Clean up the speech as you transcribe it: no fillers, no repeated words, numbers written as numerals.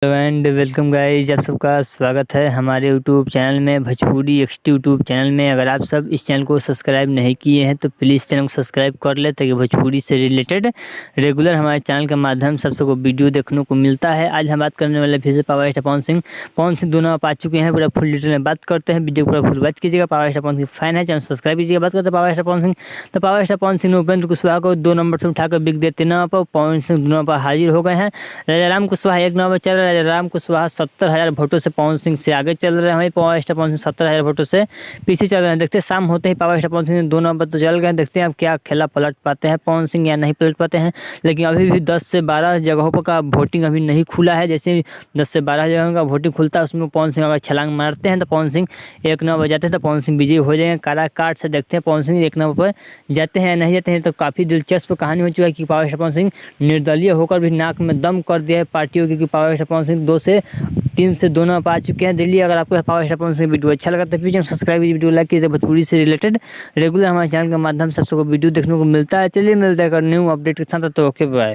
Hello and welcome guys, आप सबका स्वागत है हमारे यूट्यूब चैनल में, भोजपुरी एक्सटी यूट्यूब चैनल में। अगर आप सब इस चैनल को सब्सक्राइब नहीं किए हैं तो प्लीज़ चैनल को सब्सक्राइब कर ले, ताकि भोजपुरी से रिलेटेड रेगुलर हमारे चैनल के माध्यम से सबको वीडियो देखने को मिलता है। आज हम बात करने वाले फिर से पावर स्टार पवन सिंह दोनों आप आ चुके हैं। पूरा फुल डिटेल में बात करते हैं, वीडियो पूरा फुल वॉच कीजिएगा। Power star Pawan Singh fan है, चैनल सब्सक्राइब कीजिएगा। बात करते हैं पावर स्टार पवन सिंह। तो पावर स्टार पवन सिंह ने उपेंद्र कुशवाहा को 2 नंबर से उठाकर बिग दिया 3 नंबर पर। पवन सिंह 2 नंबर पर हाजिर हो गए हैं। राजा राम कुशवाहा 1 नंबर पर चल रहा है। राजा राम कुशवाहा 70,000 वोटों से पवन सिंह से आगे चल रहे हैं। वहीं पावर स्टार पवन सिंह 70,000 वोटों से पीछे चल रहे हैं। देखते हैं शाम होते ही power star Pawan Singh 2 number तो चल गए। देखते हैं अब क्या खेला पलट पाते हैं पवन सिंह या नहीं पलट पाते हैं। लेकिन अभी भी 10 से 12 जगहों पर का वोटिंग अभी नहीं खुला है। जैसे 10 से 12 जगहों का वोटिंग खुलता है, उसमें पवन सिंह अगर छलांग मारते हैं तो पवन सिंह 1 नंबर जाते हैं तो पवन सिंह विजयी हो जाएंगे। काराकाट से देखते हैं पवन सिंह 1 नंबर पर जाते हैं या नहीं जाते हैं। तो काफ़ी दिलचस्प कहानी हो चुका है कि पावर स्टार पवन सिंह निर्दलीय होकर भी नाक में दम कर दिया है पार्टियों की, कि पावर स्टार पवन सिंह 3 से 2 नंबर पर आ चुके हैं दिल्ली। अगर आपको power star Pawan Singh video अच्छा लगा तो प्लीज़ सब्सक्राइब कीजिए, वीडियो लाइक कीजिए। भोजपुरी से रिलेटेड रेगुलर हमारे चैनल के माध्यम से सबको वीडियो देखने को मिलता है। चलिए मिलता है न्यू अपडेट के साथ, तो ओके बाय।